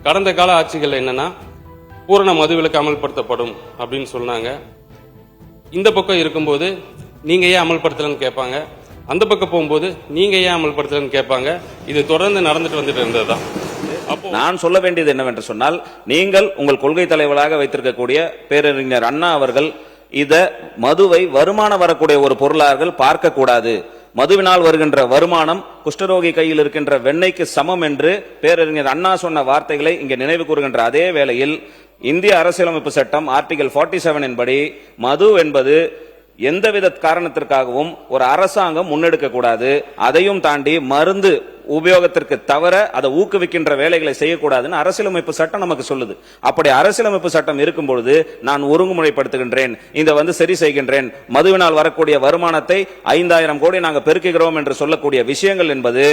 கடந்த கால ஆட்சிகள் என்னன்னா பூரண மதுவிலக்கு அமல்படுத்தப்படும் அப்படின்னு சொன்னாங்க. இந்த பக்கம் இருக்கும்போது நீங்க ஏன் அமல்படுத்தலன்னு கேட்பாங்க, அந்த பக்கம் போகும்போது நீங்க ஏன் அமல்படுத்தலன்னு கேட்பாங்க. இது தொடர்ந்து நடந்துட்டு வந்துட்டு இருந்ததுதான். நான் சொல்ல வேண்டியது என்னவென்று சொன்னால், நீங்கள் உங்கள் கொள்கை தலைவராக வைத்திருக்கக்கூடிய பேரறிஞர் அண்ணா அவர்கள் இத மதுவை வருமானம் வரக்கூடிய ஒரு பொருளாக பார்க்க கூடாது. மதுவினால் வருகின்ற வருமானம் குஷ்டரோகி கையில் இருக்கின்ற வெண்ணெய்க்கு சமம் என்று பேரறிஞர் அண்ணா சொன்ன வார்த்தைகளை இங்கே நினைவு கூறுகின்ற அதே வேளையில் இந்திய அரசியலமைப்பு சட்டம் ஆர்டிகல் 47 படி மது என்பது எந்தவித காரணத்திற்காகவும் ஒரு அரசாங்கம் முன்னெடுக்க கூடாது. அதையும் தாண்டி மருந்து உபயோகத்திற்கு தவிர அதை ஊக்குவிக்கின்ற வேலைகளை செய்யக்கூடாதுன்னு அரசியலமைப்பு சட்டம் நமக்கு சொல்லுது. அப்படி அரசியலமைப்பு சட்டம் இருக்கும் பொழுது நான் ஒருங்குமுறைப்படுத்துகின்றேன், இந்த சரி செய்கின்றேன். மதுவினால் வரக்கூடிய வருமானத்தை 5000 கோடி நாங்கள் பெருக்குகிறோம் என்று சொல்லக்கூடிய விஷயங்கள் என்பது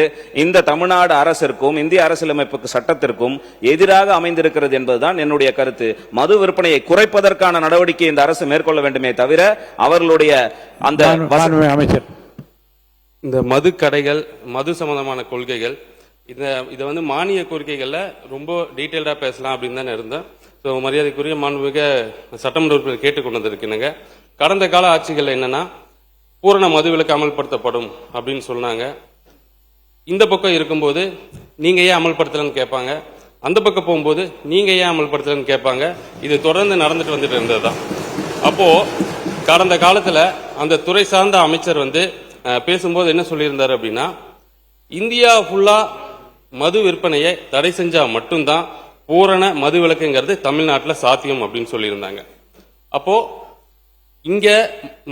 இந்த தமிழ்நாடு அரசிற்கும் இந்திய அரசியலமைப்பு சட்டத்திற்கும் எதிராக அமைந்திருக்கிறது என்பதுதான் என்னுடைய கருத்து. மது விற்பனையை குறைப்பதற்கான நடவடிக்கை இந்த அரசு மேற்கொள்ள வேண்டுமே தவிர அவர்களுடைய அந்த அமைச்சர் இந்த மது கடைகள் மது சம்பந்தமான கொள்கைகள் இதை மானிய கோரிக்கைகள்ல ரொம்ப டீட்டெயில்டா பேசலாம் அப்படின்னு தான் இருந்தேன். மரியாதைக்குரிய மாண்புமிகு சட்டமன்ற உறுப்பினர் கேட்டுக்கொண்டு வந்திருக்கீங்க. கடந்த கால ஆட்சிகள் என்னன்னா பூரண மதுவிலக்கு அமல்படுத்தப்படும் அப்படின்னு சொன்னாங்க. இந்த பக்கம் இருக்கும்போது நீங்க ஏன் அமல்படுத்தலன்னு கேட்பாங்க, அந்த பக்கம் போகும்போது நீங்க ஏன் அமல்படுத்தலன்னு கேட்பாங்க. இது தொடர்ந்து நடந்துட்டு வந்துட்டு இருந்ததுதான். அப்போ கடந்த காலத்துல அந்த துறை சார்ந்த அமைச்சர் பேசும்போது என்ன சொல்லியிருந்தாரு அப்படின்னா, இந்தியா ஃபுல்லா மது விற்பனையை தடை செஞ்சா மட்டும்தான் பூரண மது விலக்குங்கிறது தமிழ்நாட்டில் சாத்தியம் அப்படின்னு சொல்லியிருந்தாங்க. அப்போ இங்க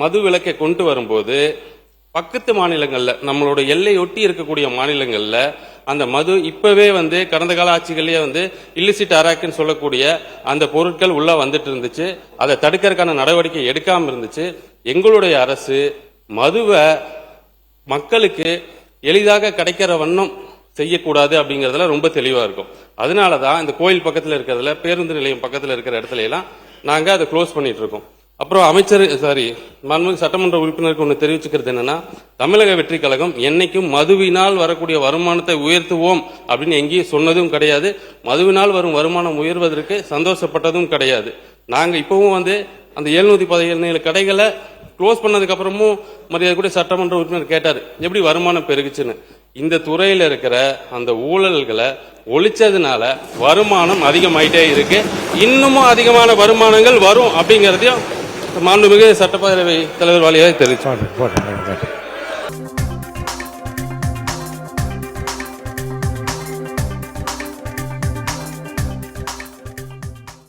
மது விலக்கை கொண்டு வரும்போது பக்கத்து மாநிலங்கள்ல நம்மளோட எல்லையொட்டி இருக்கக்கூடிய மாநிலங்கள்ல அந்த மது இப்பவே கடந்த கால ஆட்சிகள்லயே இல்லிசிட் அராக்குன்னு சொல்லக்கூடிய அந்த பொருட்கள் உள்ள வந்துட்டு இருந்துச்சு. அதை தடுக்கிறதுக்கான நடவடிக்கை எடுக்காம இருந்துச்சு. எங்களுடைய அரசு மதுவை மக்களுக்கு எளிதாக கிடைக்கிற வண்ணம் செய்யக்கூடாது அப்படிங்கறதுல ரொம்ப தெளிவா இருக்கும். அதனாலதான் இந்த கோயில் பக்கத்துல இருக்கிறதுல பேருந்து நிலையம் பக்கத்துல இருக்கிற இடத்துல எல்லாம் நாங்க அதை க்ளோஸ் பண்ணிட்டு இருக்கோம். அப்புறம் அமைச்சர் மாண்புமிகு சட்டமன்ற உறுப்பினருக்கு ஒன்று தெரிவிச்சுக்கிறது என்னன்னா, தமிழக வெற்றி கழகம் என்னைக்கும் மதுவினால் வரக்கூடிய வருமானத்தை உயர்த்துவோம் அப்படின்னு எங்கேயும் சொன்னதும் கிடையாது. மதுவினால் வரும் வருமானம் உயர்வதற்கு சந்தோஷப்பட்டதும் கிடையாது. நாங்க இப்பவும் அந்த 717 கடைகளை க்ளோஸ் பண்ணதுக்கு அப்புறமும் மரியாதைக்குரிய சட்டமன்ற உறுப்பினர் கேட்டார் எப்படி வருமானம் பெருகுச்சுன்னு. இந்த துறையில இருக்கிற அந்த ஊழல்களை ஒழிச்சதுனால வருமானம் அதிகமாயிட்டே இருக்கு. இன்னமும் அதிகமான வருமானங்கள் வரும் அப்படிங்கறதையும் மாண்புமிகு சட்டப்பேரவை தலைவர் வாலியாக தெரிவித்தார்.